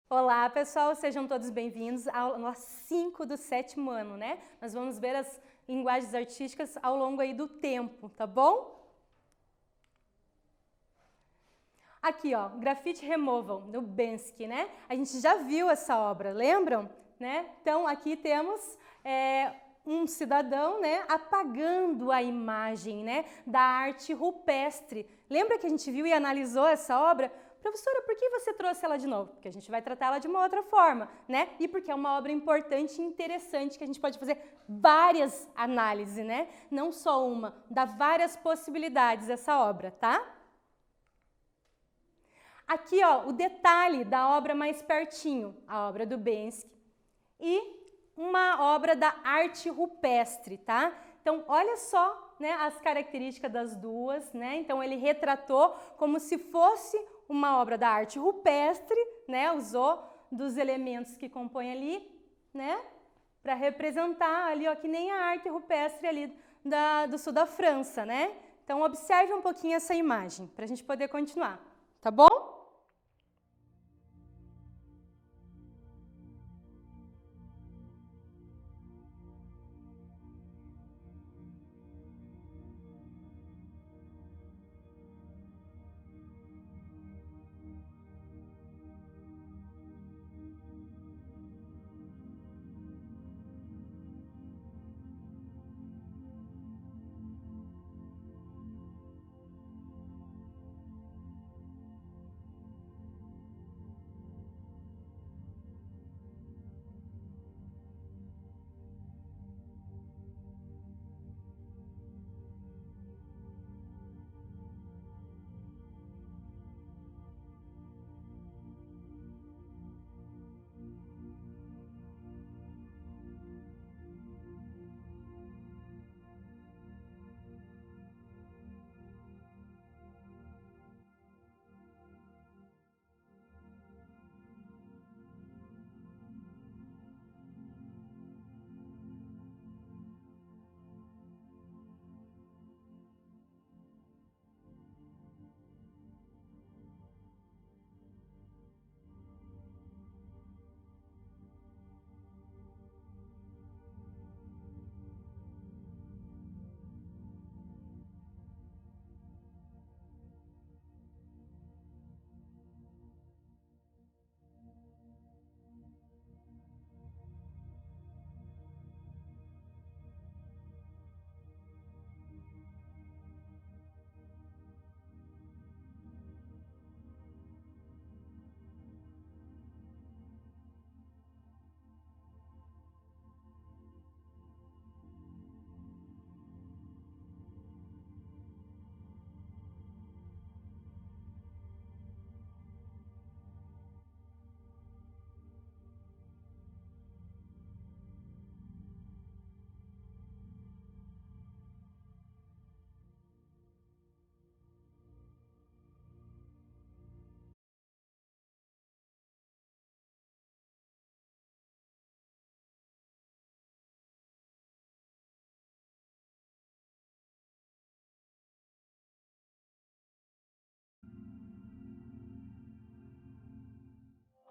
Olá, pessoal, sejam todos bem-vindos ao aula 5 do 7º ano, né? Nós vamos ver as linguagens artísticas ao longo aí do tempo, tá bom? Aqui, ó, Graffiti Removal, do Banksy, né? A gente já viu essa obra, lembram? Né? Então, aqui temos um cidadão, né, apagando a imagem, né, da arte rupestre. Lembra que a gente viu e analisou essa obra? Professora, por que você trouxe ela de novo? Porque a gente vai tratar ela de uma outra forma, né? E porque é uma obra importante e interessante que a gente pode fazer várias análises, né? Não só uma, dá várias possibilidades essa obra, tá? Aqui, ó, o detalhe da obra mais pertinho, a obra do Banksy e uma obra da arte rupestre, tá? Então, olha só, né, as características das duas, né? Então, ele retratou como se fosse uma obra da arte rupestre, né? Usou dos elementos que compõem ali, né? Para representar ali, ó, que nem a arte rupestre ali do sul da França, né? Então, observe um pouquinho essa imagem, para a gente poder continuar, tá bom?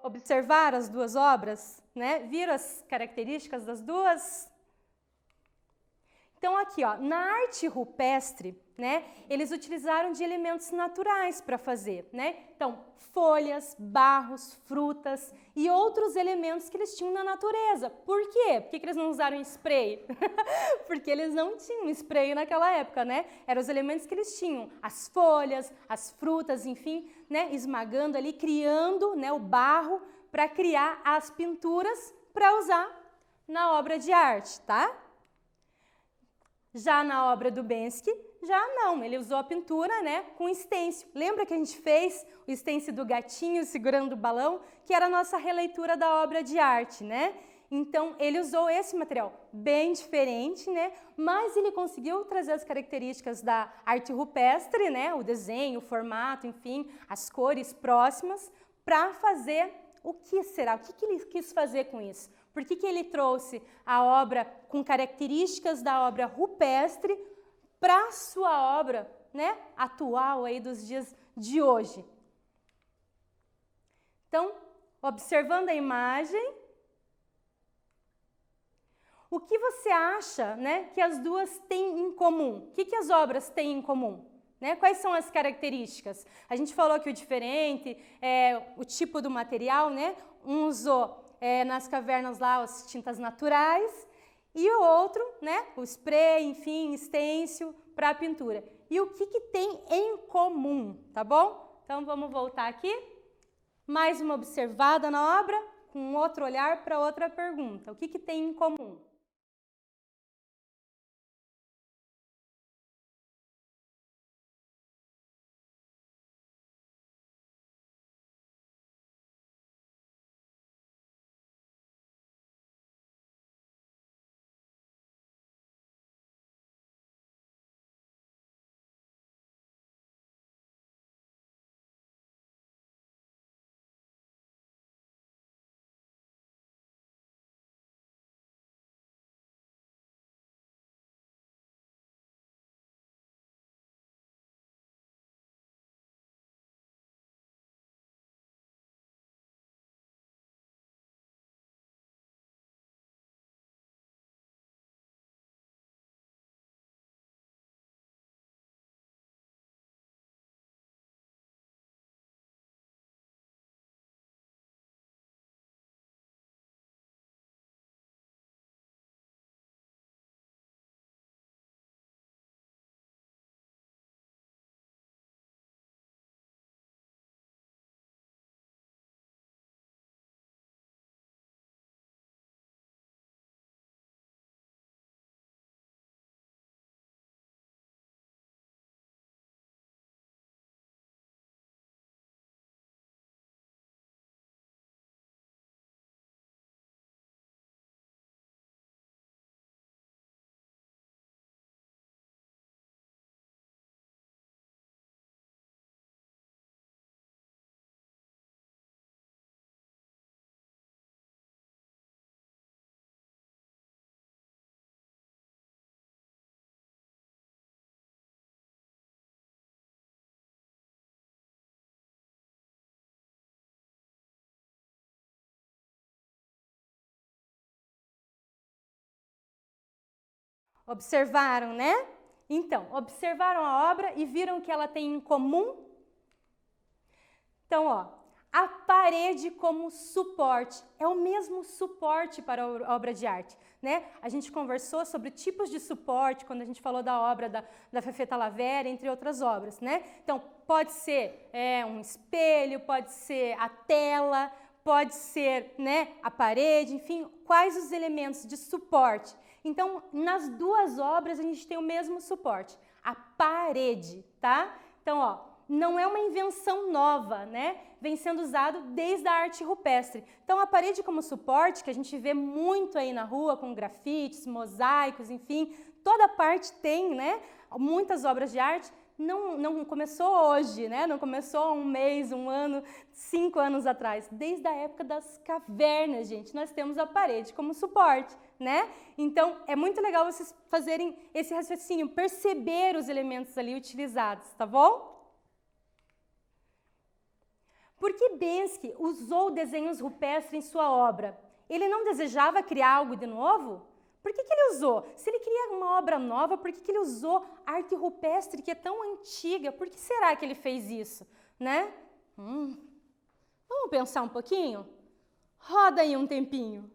Observaram as duas obras, né? Viram as características das duas? Então aqui, ó, na arte rupestre, né, eles utilizaram de elementos naturais para fazer, né? Então, folhas, barros, frutas e outros elementos que eles tinham na natureza. Por quê? Por que eles não usaram spray? Porque eles não tinham spray naquela época, né? Eram os elementos que eles tinham, as folhas, as frutas, enfim, né, esmagando ali, criando, né, o barro para criar as pinturas para usar na obra de arte, tá? Já na obra do Banksy, já não, ele usou a pintura, né, com stencil. Lembra que a gente fez o stencil do gatinho segurando o balão, que era a nossa releitura da obra de arte, né? Então, ele usou esse material bem diferente, né, mas ele conseguiu trazer as características da arte rupestre, né, o desenho, o formato, enfim, as cores próximas, para fazer o que será? O que ele quis fazer com isso? Por que ele trouxe a obra com características da obra rupestre para a sua obra, né, atual aí dos dias de hoje. Então, observando a imagem, o que você acha, né, que as duas têm em comum? O que as obras têm em comum? Né? Quais são as características? A gente falou que o diferente é o tipo do material, né? Um usou nas cavernas lá as tintas naturais e o outro, né, o spray, enfim, stencil para a pintura. E o que tem em comum, tá bom? Então vamos voltar aqui. Mais uma observada na obra, com outro olhar para outra pergunta. O que tem em comum? Observaram, né? Então, observaram a obra e viram que ela tem em comum? Então, ó, a parede como suporte, é o mesmo suporte para a obra de arte, né? A gente conversou sobre tipos de suporte quando a gente falou da obra da Fefe Talavera, entre outras obras, né? Então, pode ser um espelho, pode ser a tela, pode ser, né, a parede, enfim, quais os elementos de suporte. Então, nas duas obras a gente tem o mesmo suporte, a parede, tá? Então, ó, não é uma invenção nova, né? Vem sendo usado desde a arte rupestre. Então, a parede como suporte, que a gente vê muito aí na rua, com grafites, mosaicos, enfim, toda parte tem, né? Muitas obras de arte. Não começou hoje, né? Não começou há um mês, um ano, 5 anos atrás. Desde a época das cavernas, gente, nós temos a parede como suporte, né? Então, é muito legal vocês fazerem esse raciocínio, perceber os elementos ali utilizados, tá bom? Por que Bensky usou desenhos rupestres em sua obra? Ele não desejava criar algo de novo? Por que ele usou? Se ele queria uma obra nova, por que ele usou arte rupestre que é tão antiga? Por que será que ele fez isso? Né? Vamos pensar um pouquinho? Roda aí um tempinho.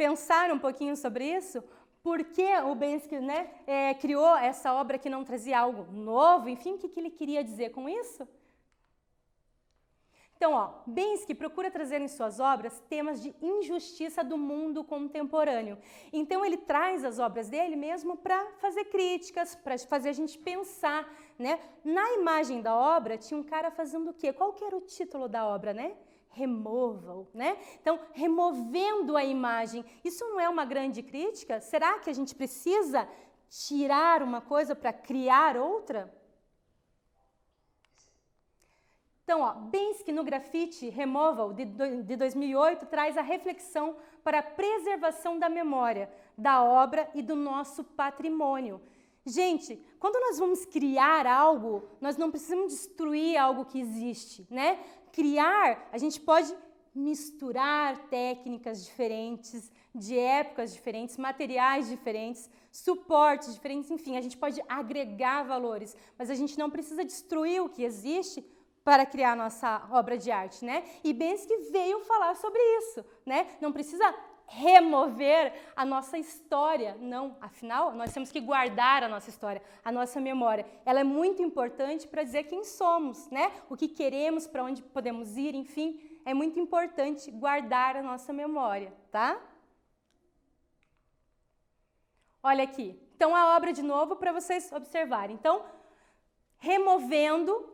pensaram um pouquinho sobre isso? Por que o Bensky, né, criou essa obra que não trazia algo novo? Enfim, o que ele queria dizer com isso? Então, Bensky procura trazer em suas obras temas de injustiça do mundo contemporâneo. Então, ele traz as obras dele mesmo para fazer críticas, para fazer a gente pensar, né? Na imagem da obra, tinha um cara fazendo o quê? Qual que era o título da obra, né? Removal, né? Então, removendo a imagem. Isso não é uma grande crítica? Será que a gente precisa tirar uma coisa para criar outra? Então, Bensky no Graffiti Removal de 2008 traz a reflexão para a preservação da memória, da obra e do nosso patrimônio. Gente, quando nós vamos criar algo, nós não precisamos destruir algo que existe, né? Criar, a gente pode misturar técnicas diferentes, de épocas diferentes, materiais diferentes, suportes diferentes, enfim, a gente pode agregar valores, mas a gente não precisa destruir o que existe para criar nossa obra de arte, né? E Bensky veio falar sobre isso, né? Não precisa remover a nossa história, não. Afinal, nós temos que guardar a nossa história, a nossa memória. Ela é muito importante para dizer quem somos, né? O que queremos, para onde podemos ir, enfim. É muito importante guardar a nossa memória, tá? Olha aqui. Então, a obra de novo para vocês observarem. Então, removendo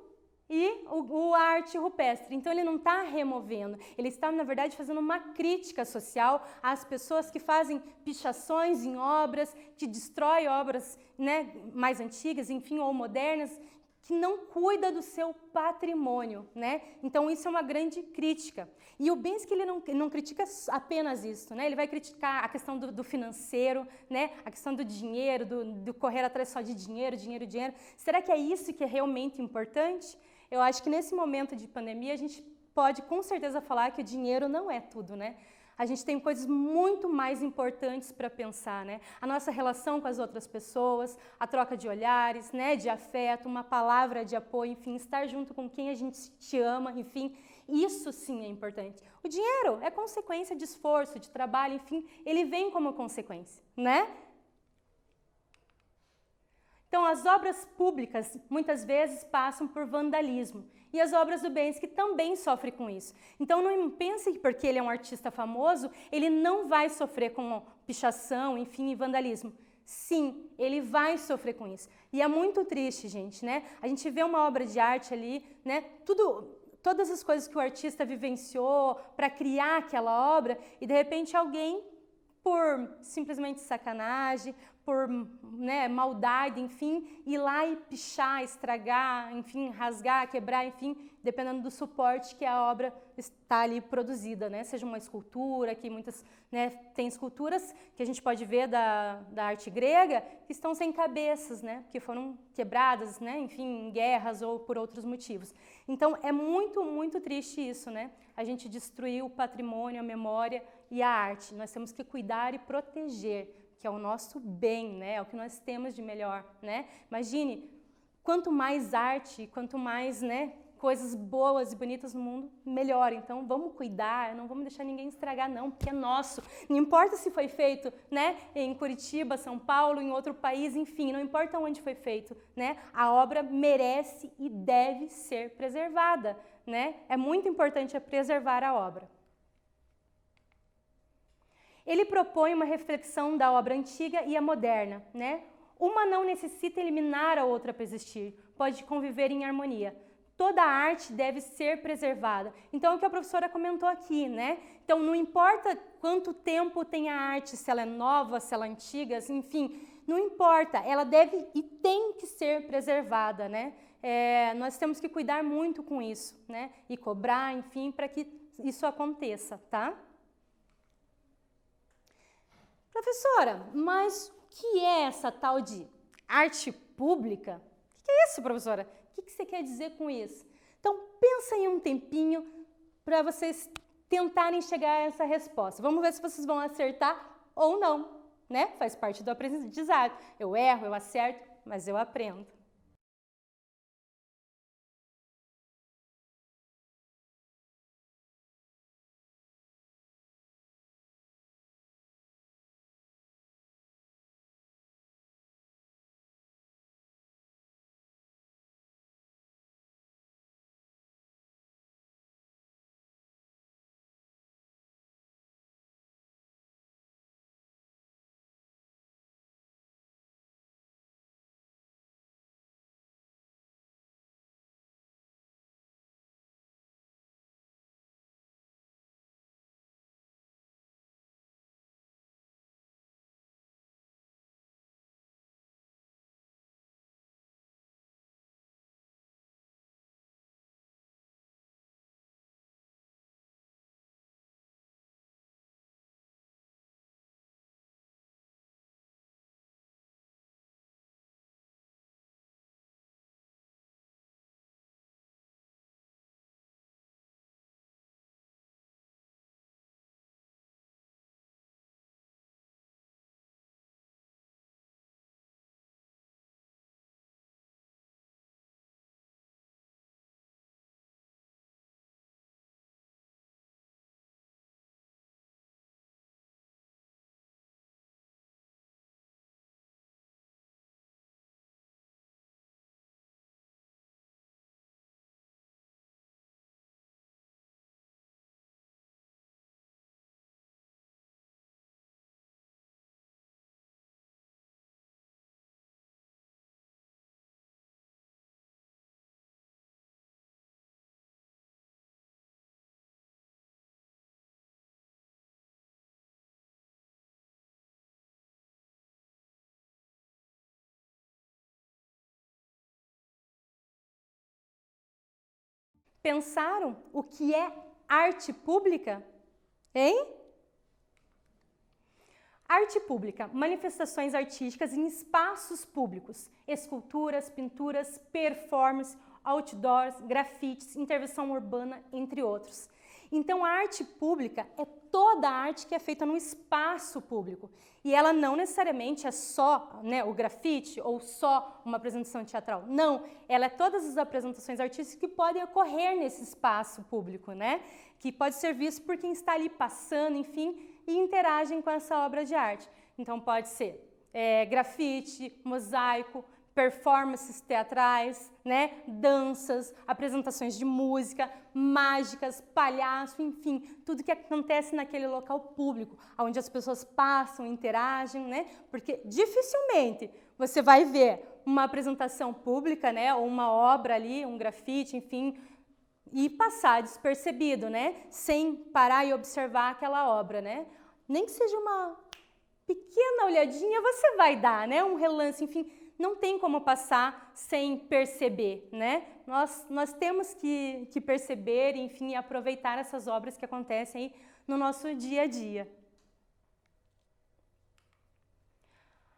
a arte rupestre. Então, ele não está removendo, ele está, na verdade, fazendo uma crítica social às pessoas que fazem pichações em obras, que destroem obras, né, mais antigas, enfim, ou modernas, que não cuida do seu patrimônio, né? Então, isso é uma grande crítica. E o Bensky, ele não critica apenas isso, né? Ele vai criticar a questão do financeiro, né? A questão do dinheiro, do correr atrás só de dinheiro, dinheiro, dinheiro. Será que é isso que é realmente importante? Eu acho que nesse momento de pandemia a gente pode com certeza falar que o dinheiro não é tudo, né? A gente tem coisas muito mais importantes para pensar, né? A nossa relação com as outras pessoas, a troca de olhares, né? De afeto, uma palavra de apoio, enfim, estar junto com quem a gente te ama, enfim, isso sim é importante. O dinheiro é consequência de esforço, de trabalho, enfim, ele vem como consequência, né? Então, as obras públicas, muitas vezes, passam por vandalismo. E as obras do Bensky também sofrem com isso. Então, não pense que porque ele é um artista famoso, ele não vai sofrer com pichação, enfim, e vandalismo. Sim, ele vai sofrer com isso. E é muito triste, gente, né? A gente vê uma obra de arte ali, né? Todas as coisas que o artista vivenciou para criar aquela obra, e de repente alguém, por simplesmente sacanagem, por, né, maldade, enfim, ir lá e pichar, estragar, enfim, rasgar, quebrar, enfim, dependendo do suporte que a obra está ali produzida, né? Seja uma escultura, que muitas, né, tem esculturas que a gente pode ver da arte grega que estão sem cabeças, né? Que foram quebradas, né? Enfim, em guerras ou por outros motivos. Então, é muito, muito triste isso, né? A gente destruir o patrimônio, a memória e a arte. Nós temos que cuidar e proteger, que é o nosso bem, né? É o que nós temos de melhor, né? Imagine, quanto mais arte, quanto mais, né, coisas boas e bonitas no mundo, melhor. Então, vamos cuidar, não vamos deixar ninguém estragar, não, porque é nosso. Não importa se foi feito, né, em Curitiba, São Paulo, em outro país, enfim, não importa onde foi feito, né? A obra merece e deve ser preservada, né? É muito importante preservar a obra. Ele propõe uma reflexão da obra antiga e a moderna, né? Uma não necessita eliminar a outra para existir, pode conviver em harmonia. Toda a arte deve ser preservada. Então, é o que a professora comentou aqui, né? Então, não importa quanto tempo tem a arte, se ela é nova, se ela é antiga, enfim, não importa, ela deve e tem que ser preservada, né? Nós temos que cuidar muito com isso, né? E cobrar, enfim, para que isso aconteça, tá? Professora, mas o que é essa tal de arte pública? O que é isso, professora? O que você quer dizer com isso? Então, pensa em um tempinho para vocês tentarem chegar a essa resposta. Vamos ver se vocês vão acertar ou não, né? Faz parte do aprendizado. Eu erro, eu acerto, mas eu aprendo. pensaram o que é arte pública? Hein? Arte pública, manifestações artísticas em espaços públicos, esculturas, pinturas, performances, outdoors, grafites, intervenção urbana, entre outros. Então, a arte pública é toda a arte que é feita no espaço público. E ela não necessariamente é só, né, o grafite ou só uma apresentação teatral. Não, ela é todas as apresentações artísticas que podem ocorrer nesse espaço público, né? Que pode ser visto por quem está ali passando, enfim, e interagem com essa obra de arte. Então, pode ser grafite, mosaico, performances teatrais, né, danças, apresentações de música, mágicas, palhaço, enfim, tudo que acontece naquele local público, onde as pessoas passam, interagem, né, porque dificilmente você vai ver uma apresentação pública, né, ou uma obra ali, um grafite, enfim, e passar despercebido, né, sem parar e observar aquela obra, né, nem que seja uma pequena olhadinha você vai dar, né, um relance, enfim, não tem como passar sem perceber, né? Nós temos que perceber, enfim, e aproveitar essas obras que acontecem aí no nosso dia a dia.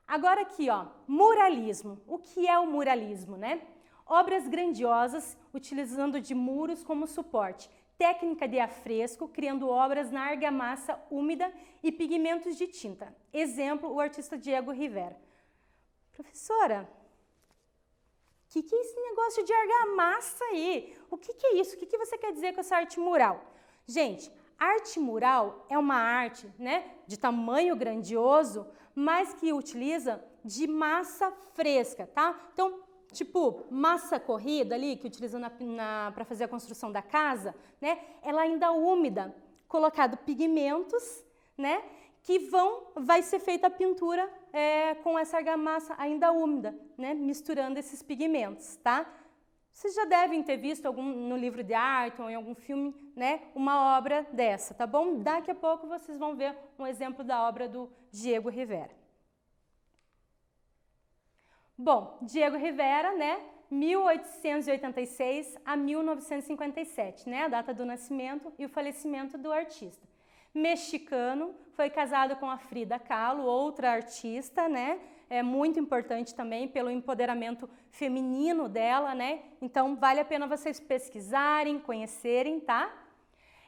Agora aqui, ó, muralismo. O que é o muralismo, né? Obras grandiosas utilizando de muros como suporte. Técnica de afresco, criando obras na argamassa úmida e pigmentos de tinta. Exemplo, o artista Diego Rivera. Professora, o que é esse negócio de argamassa aí? O que é isso? O que você quer dizer com essa arte mural? Gente, arte mural é uma arte, né, de tamanho grandioso, mas que utiliza de massa fresca, tá? Então, tipo, massa corrida ali, que utiliza para fazer a construção da casa, né? Ela ainda úmida, colocado pigmentos, né? Que vai ser feita a pintura com essa argamassa ainda úmida, né? Misturando esses pigmentos, tá? Vocês já devem ter visto no livro de arte ou em algum filme, né? Uma obra dessa, tá bom? Daqui a pouco vocês vão ver um exemplo da obra do Diego Rivera. Bom, Diego Rivera, né? 1886 a 1957, né? A data do nascimento e o falecimento do artista. Mexicano, foi casado com a Frida Kahlo, outra artista, né? É muito importante também pelo empoderamento feminino dela, né? Então, vale a pena vocês pesquisarem, conhecerem, tá?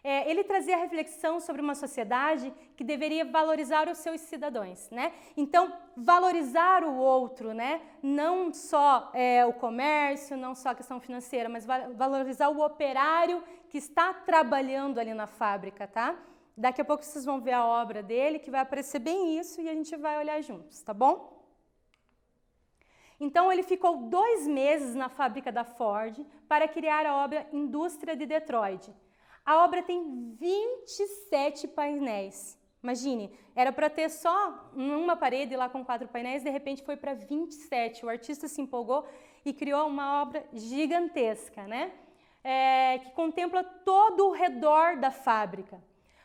Ele trazia reflexão sobre uma sociedade que deveria valorizar os seus cidadãos, né? Então, valorizar o outro, né? Não só o comércio, não só a questão financeira, mas valorizar o operário que está trabalhando ali na fábrica, tá? Daqui a pouco vocês vão ver a obra dele, que vai aparecer bem isso e a gente vai olhar juntos, tá bom? Então, ele ficou 2 meses na fábrica da Ford para criar a obra Indústria de Detroit. A obra tem 27 painéis. Imagine, era para ter só uma parede lá com 4 painéis, de repente foi para 27. O artista se empolgou e criou uma obra gigantesca, né? Que contempla todo o redor da fábrica.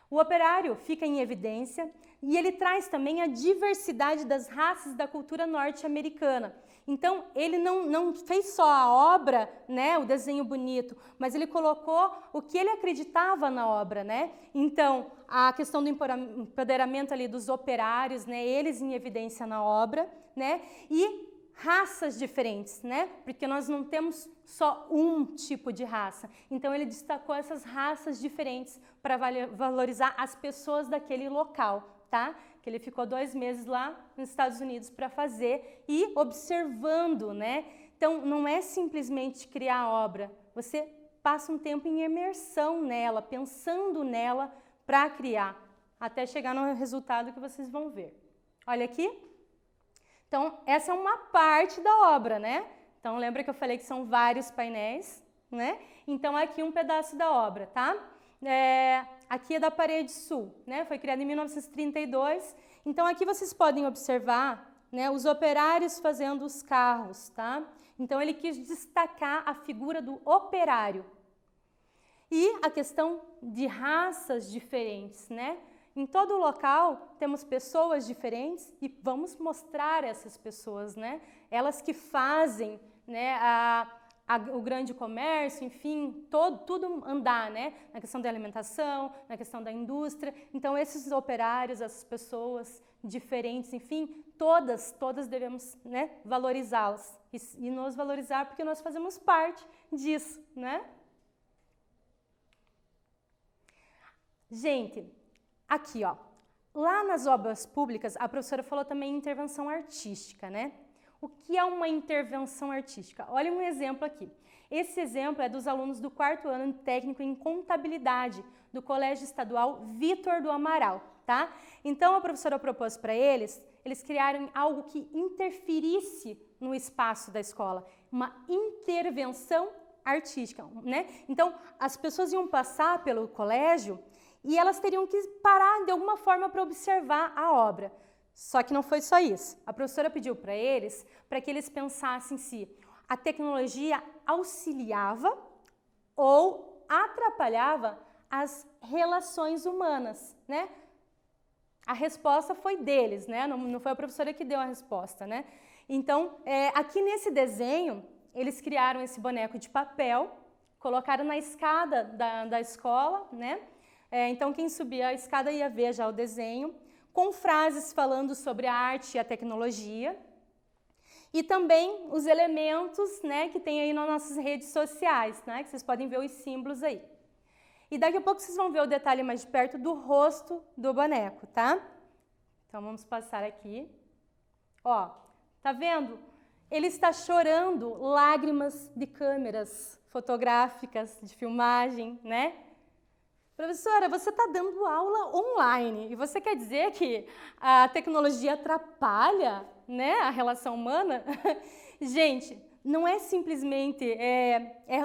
O operário fica em evidência e ele traz também a diversidade das raças da cultura norte-americana. Então, ele não fez só a obra, né, o desenho bonito, mas ele colocou o que ele acreditava na obra, né? Então, a questão do empoderamento ali dos operários, né, eles em evidência na obra, né? E raças diferentes, né? Porque nós não temos só um tipo de raça. Então, ele destacou essas raças diferentes para valorizar as pessoas daquele local, tá? Que ele ficou 2 meses lá nos Estados Unidos para fazer e observando, né? Então, não é simplesmente criar a obra, você passa um tempo em imersão nela, pensando nela para criar, até chegar no resultado que vocês vão ver. Olha aqui. Então, essa é uma parte da obra, né? Então, lembra que eu falei que são vários painéis, né? Então, aqui um pedaço da obra, tá? Aqui é da parede sul, né? Foi criada em 1932. Então, aqui vocês podem observar, né, os operários fazendo os carros, tá? Então, ele quis destacar a figura do operário. E a questão de raças diferentes, né? Em todo local temos pessoas diferentes e vamos mostrar essas pessoas, né? Elas que fazem, né, o grande comércio, enfim, tudo andar, né? Na questão da alimentação, na questão da indústria. Então, esses operários, essas pessoas diferentes, enfim, todas devemos, né, valorizá-las e nos valorizar porque nós fazemos parte disso, né? Gente, aqui, ó, lá nas obras públicas, a professora falou também intervenção artística, né? O que é uma intervenção artística? Olha um exemplo aqui. Esse exemplo é dos alunos do 4º ano técnico em contabilidade do Colégio Estadual Vitor do Amaral, tá? Então, a professora propôs para eles criarem algo que interferisse no espaço da escola, uma intervenção artística, né? Então, as pessoas iam passar pelo colégio e elas teriam que parar de alguma forma para observar a obra. Só que não foi só isso. A professora pediu para que eles pensassem se a tecnologia auxiliava ou atrapalhava as relações humanas, né? A resposta foi deles, né? Não foi a professora que deu a resposta, né? Então, aqui nesse desenho, eles criaram esse boneco de papel, colocaram na escada da escola, né? Então, quem subia a escada ia ver já o desenho, com frases falando sobre a arte e a tecnologia, e também os elementos, né, que tem aí nas nossas redes sociais, né, que vocês podem ver os símbolos aí. E daqui a pouco vocês vão ver o detalhe mais de perto do rosto do boneco, tá? Então, vamos passar aqui. Ó, tá vendo? Ele está chorando lágrimas de câmeras fotográficas, de filmagem, né? Professora, você está dando aula online e você quer dizer que a tecnologia atrapalha, né, a relação humana? Gente, não é simplesmente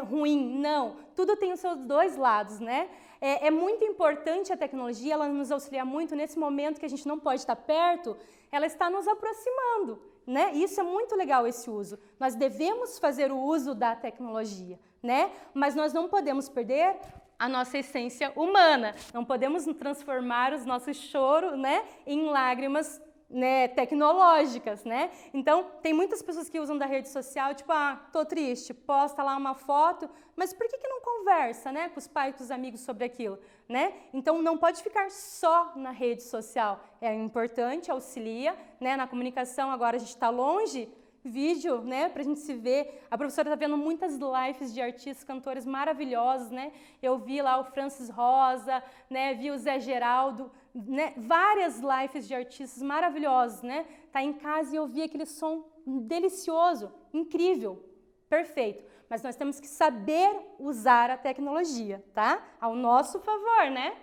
ruim, não. Tudo tem os seus dois lados, né? É muito importante a tecnologia, ela nos auxilia muito nesse momento que a gente não pode estar perto, ela está nos aproximando, né? Isso é muito legal, esse uso. Nós devemos fazer o uso da tecnologia, né? Mas nós não podemos perder a nossa essência humana. Não podemos transformar os nossos choros, né, em lágrimas, né, tecnológicas, né? Então, tem muitas pessoas que usam da rede social, tipo, tô triste, posta lá uma foto, mas por que não conversa, né, com os pais, com os amigos sobre aquilo, né? Então, não pode ficar só na rede social. É importante, auxilia, né, na comunicação. Agora a gente está longe, vídeo, né, pra gente se ver. A professora tá vendo muitas lives de artistas, cantores maravilhosos, né? Eu vi lá o Francis Rosa, né, vi o Zé Geraldo, né, várias lives de artistas maravilhosos, né? Tá em casa e eu vi aquele som delicioso, incrível, perfeito. Mas nós temos que saber usar a tecnologia, tá? Ao nosso favor, né?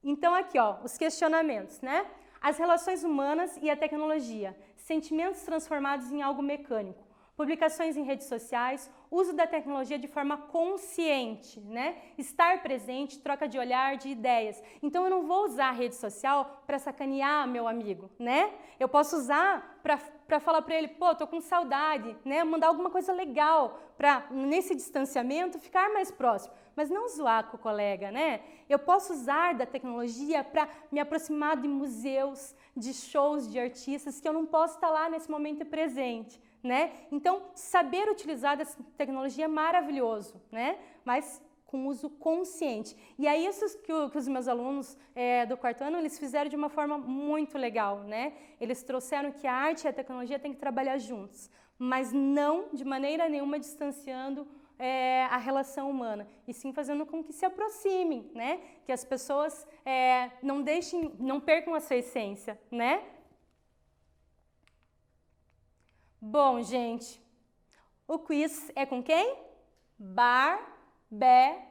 Então aqui, ó, os questionamentos, né? As relações humanas e a tecnologia, sentimentos transformados em algo mecânico, publicações em redes sociais, uso da tecnologia de forma consciente, né? Estar presente, troca de olhar, de ideias. Então, eu não vou usar a rede social para sacanear meu amigo, né? Eu posso usar para falar para ele, pô, tô com saudade, né? Mandar alguma coisa legal para, nesse distanciamento, ficar mais próximo. Mas não zoar com o colega, né? Eu posso usar da tecnologia para me aproximar de museus, de shows de artistas que eu não posso estar lá nesse momento presente, né? Então, saber utilizar dessa tecnologia é maravilhoso, né? Mas com uso consciente. E é isso que os meus alunos do 4º ano, eles fizeram de uma forma muito legal, né? Eles trouxeram que a arte e a tecnologia têm que trabalhar juntos, mas não de maneira nenhuma distanciando a relação humana, e sim fazendo com que se aproximem, né? Que as pessoas não percam a sua essência, né? Bom, gente, o quiz é com quem? Barbela.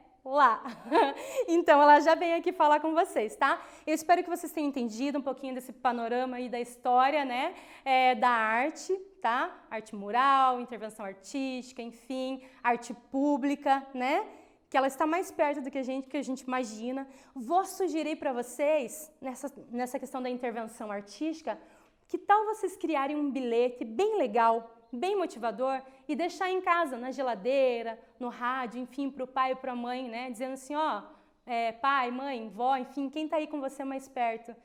Então, ela já vem aqui falar com vocês, tá? Eu espero que vocês tenham entendido um pouquinho desse panorama aí da história, né? Da arte, tá? Arte mural, intervenção artística, enfim, arte pública, né? Que ela está mais perto do que a gente imagina. Vou sugerir para vocês, nessa questão da intervenção artística, que tal vocês criarem um bilhete bem legal, bem motivador, e deixar em casa, na geladeira, no rádio, enfim, para o pai e para a mãe, né? Dizendo assim, ó, pai, mãe, vó, enfim, quem está aí com você mais perto,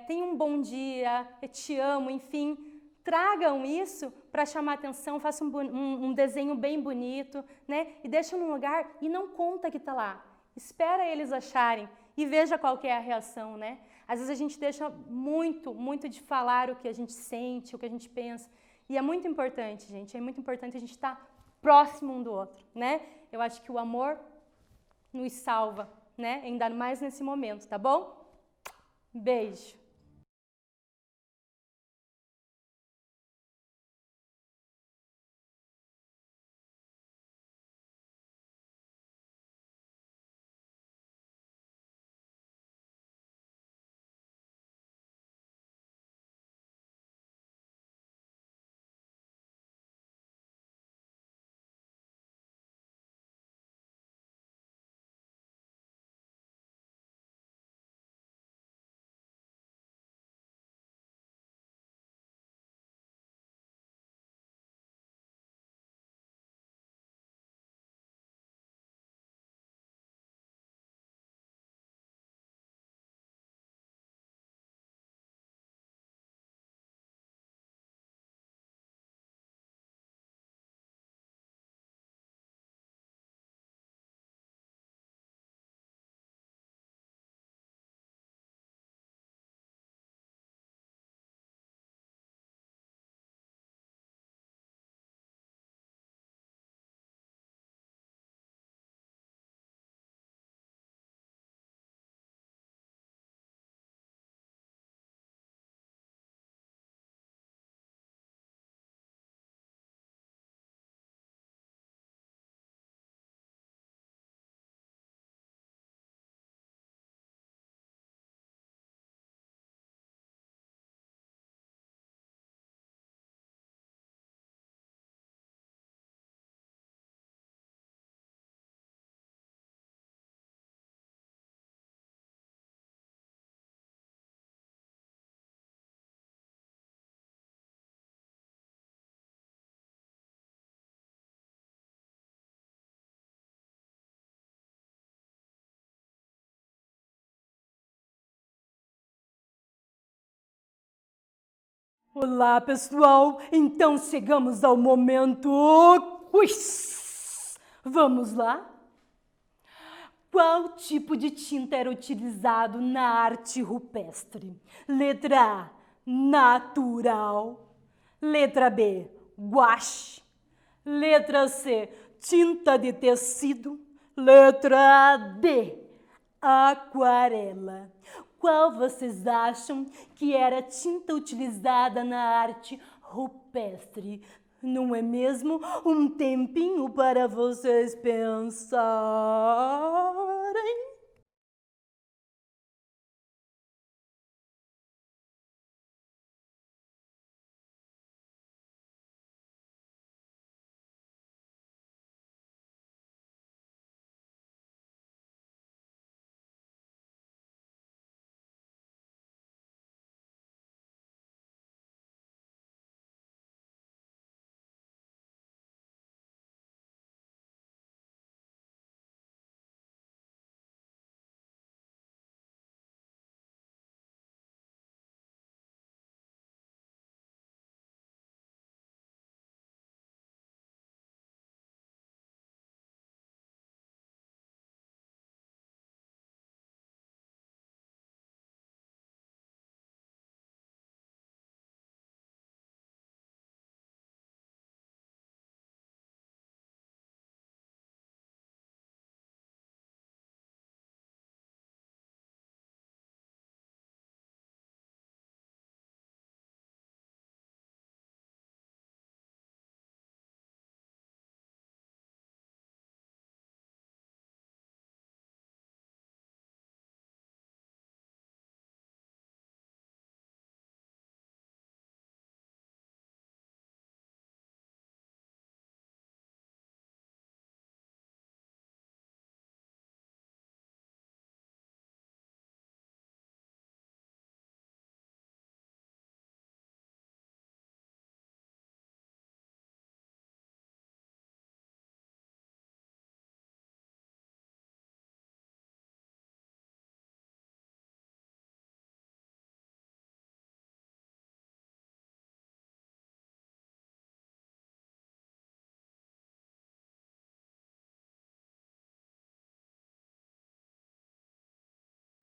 tenha um bom dia, eu te amo, enfim, tragam isso para chamar atenção, façam um desenho bem bonito, né? E deixam num lugar e não conta que está lá. Espera eles acharem e veja qual que é a reação, né? Às vezes a gente deixa muito de falar o que a gente sente, o que a gente pensa. E é muito importante, gente, é muito importante a gente estar próximo um do outro, né? Eu acho que o amor nos salva, né? Ainda mais nesse momento, tá bom? Beijo! Olá, pessoal! Então chegamos ao momento quiz! Vamos lá? Qual tipo de tinta era utilizado na arte rupestre? Letra A, natural. Letra B, guache. Letra C, tinta de tecido. Letra D, aquarela. Qual vocês acham que era a tinta utilizada na arte rupestre? Não é mesmo? Um tempinho para vocês pensarem.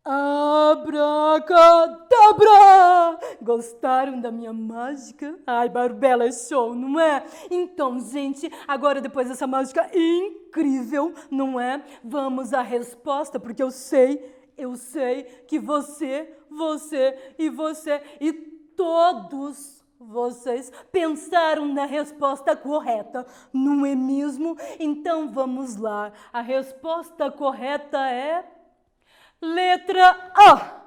Abracadabra! Gostaram da minha mágica? Ai, Barbela, é show, não é? Então, gente, agora depois dessa mágica incrível, não é? Vamos à resposta, porque eu sei que você e todos vocês pensaram na resposta correta, não é mesmo? Então vamos lá. A resposta correta é letra A,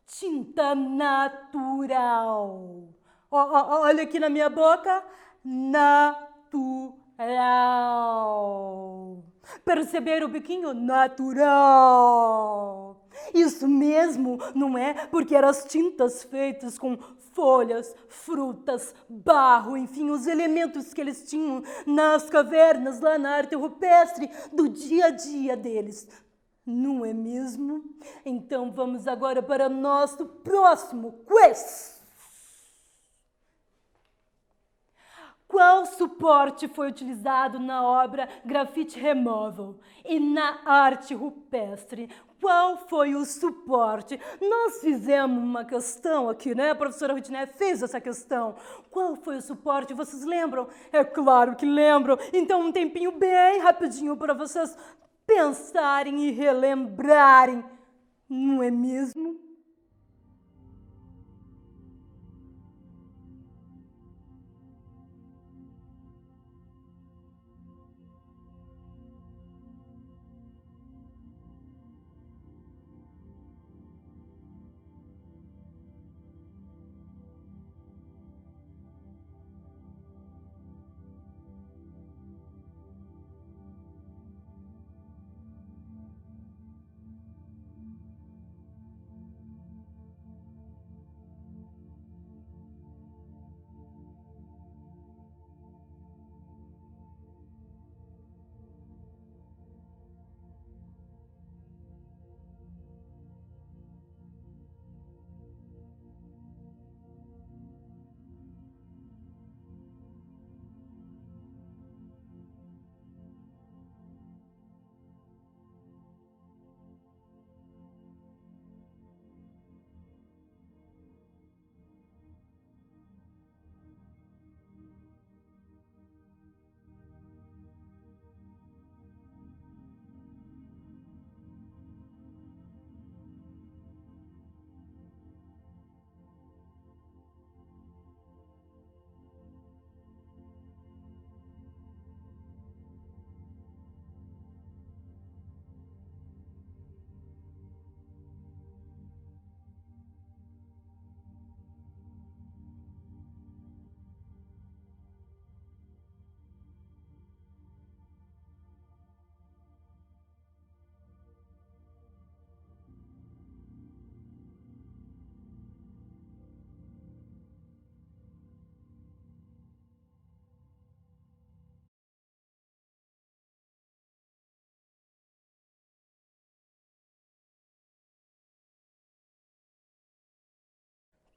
tinta natural. Olha aqui na minha boca, natural. Perceberam o biquinho? Natural. Isso mesmo, não é? Porque eram as tintas feitas com folhas, frutas, barro, enfim, os elementos que eles tinham nas cavernas, lá na arte rupestre, do dia a dia deles. Não é mesmo? Então vamos agora para o nosso próximo quiz. Qual suporte foi utilizado na obra Graffiti Removal e na arte rupestre? Qual foi o suporte? Nós fizemos uma questão aqui, né? A professora Rutiné fez essa questão. Qual foi o suporte? Vocês lembram? É claro que lembram. Então um tempinho bem rapidinho para vocês pensarem e relembrarem. Não é mesmo?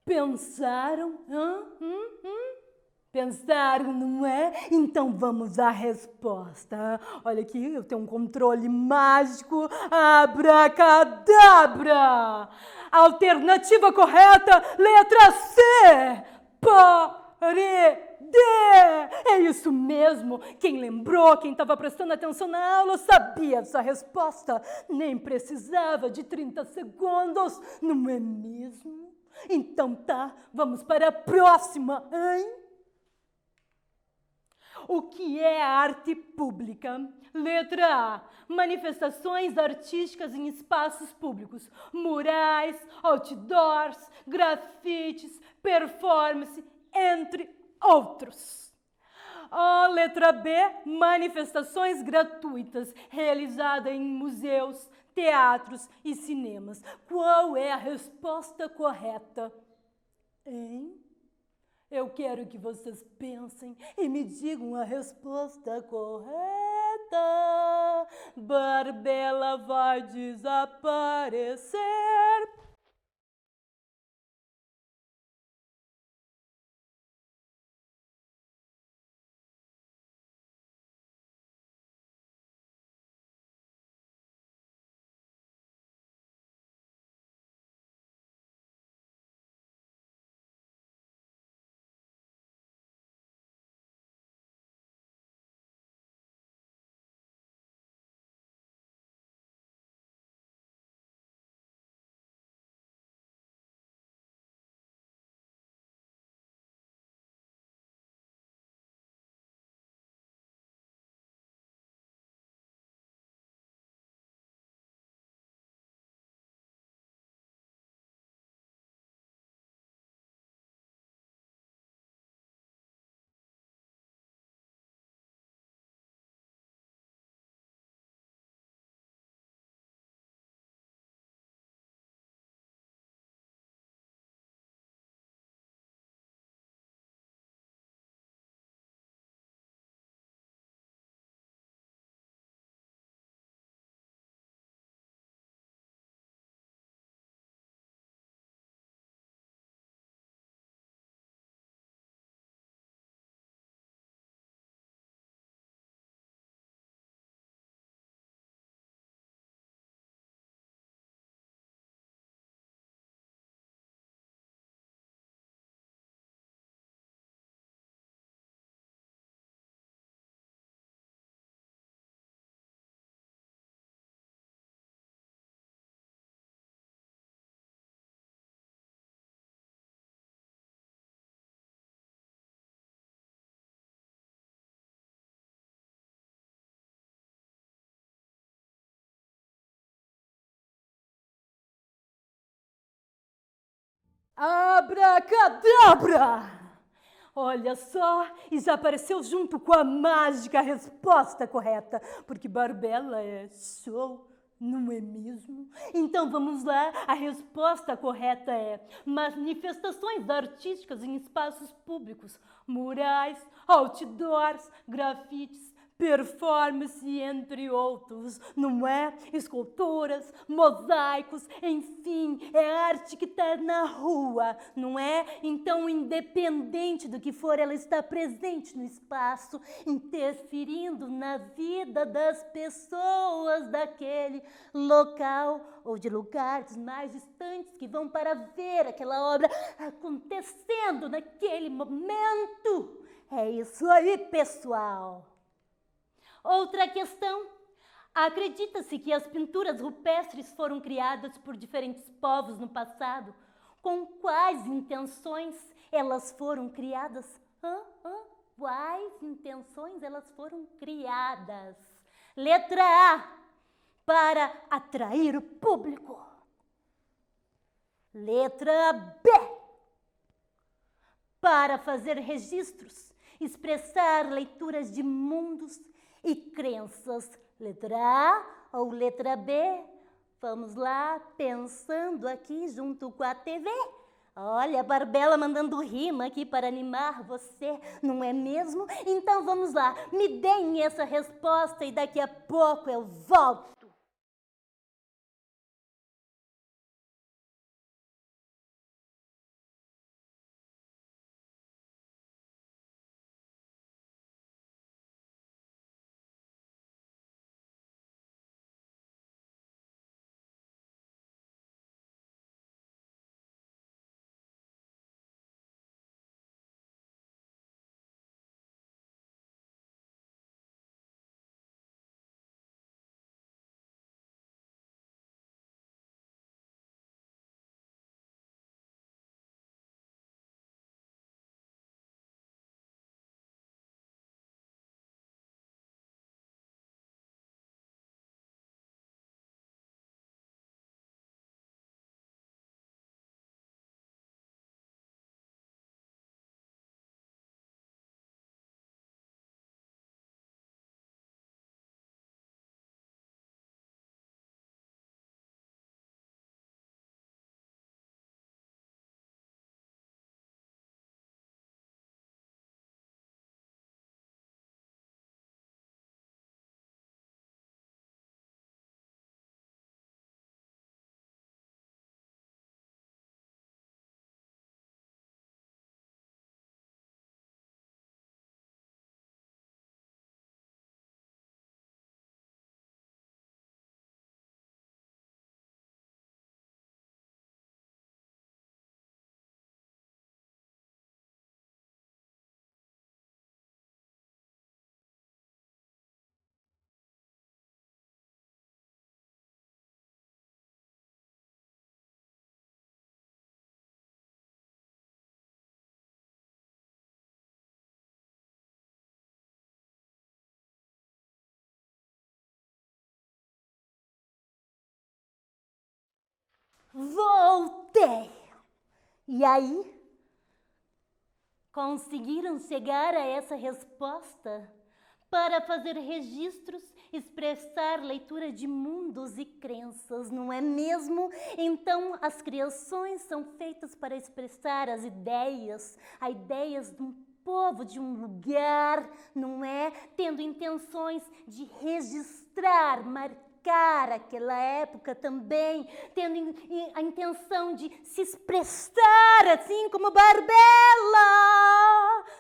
Pensaram? Pensaram, não é? Então vamos à resposta. Olha aqui, eu tenho um controle mágico. Abracadabra! Alternativa correta, letra C. Parede! É isso mesmo. Quem lembrou, quem estava prestando atenção na aula, sabia essa resposta. Nem precisava de 30 segundos, não é mesmo? Então tá, vamos para a próxima, hein? O que é arte pública? Letra A. Manifestações artísticas em espaços públicos. Murais, outdoors, grafites, performance, entre outros. Letra B. Manifestações gratuitas realizadas em museus, teatros e cinemas. Qual é a resposta correta? Hein? Eu quero que vocês pensem e me digam a resposta correta. Barbela vai desaparecer. Abracadabra! Olha só, e já apareceu junto com a mágica resposta correta, porque Barbela é show, não é mesmo? Então vamos lá, a resposta correta é manifestações artísticas em espaços públicos, murais, outdoors, grafites, performance, entre outros, não é? Esculturas, mosaicos, enfim, é arte que está na rua, não é? Então, independente do que for, ela está presente no espaço, interferindo na vida das pessoas daquele local ou de lugares mais distantes que vão para ver aquela obra acontecendo naquele momento. É isso aí, pessoal! Outra questão. Acredita-se que as pinturas rupestres foram criadas por diferentes povos no passado. Com quais intenções elas foram criadas? Quais intenções elas foram criadas? Letra A. Para atrair o público. Letra B. Para fazer registros, expressar leituras de mundos e crenças. Letra A ou letra B? Vamos lá, pensando aqui junto com a TV. Olha, a Barbela mandando rima aqui para animar você, não é mesmo? Então vamos lá, me deem essa resposta e daqui a pouco eu volto. Voltei! E aí? Conseguiram chegar a essa resposta? Para fazer registros, expressar leitura de mundos e crenças, não é mesmo? Então, as criações são feitas para expressar as ideias de um povo, de um lugar, não é? Tendo intenções de registrar, marcar aquela época também, tendo a intenção de se expressar, assim como Barbela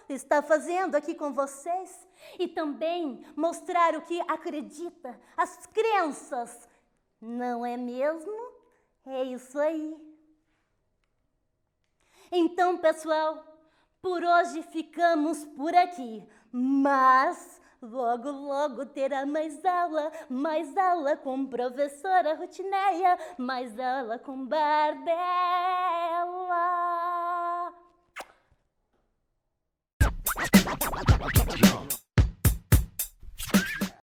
está fazendo aqui com vocês, e também mostrar o que acredita, as crenças, não é mesmo? É isso aí. Então, pessoal, por hoje ficamos por aqui, mas logo, logo terá mais aula com professora Rutineia, mais aula com Barbela.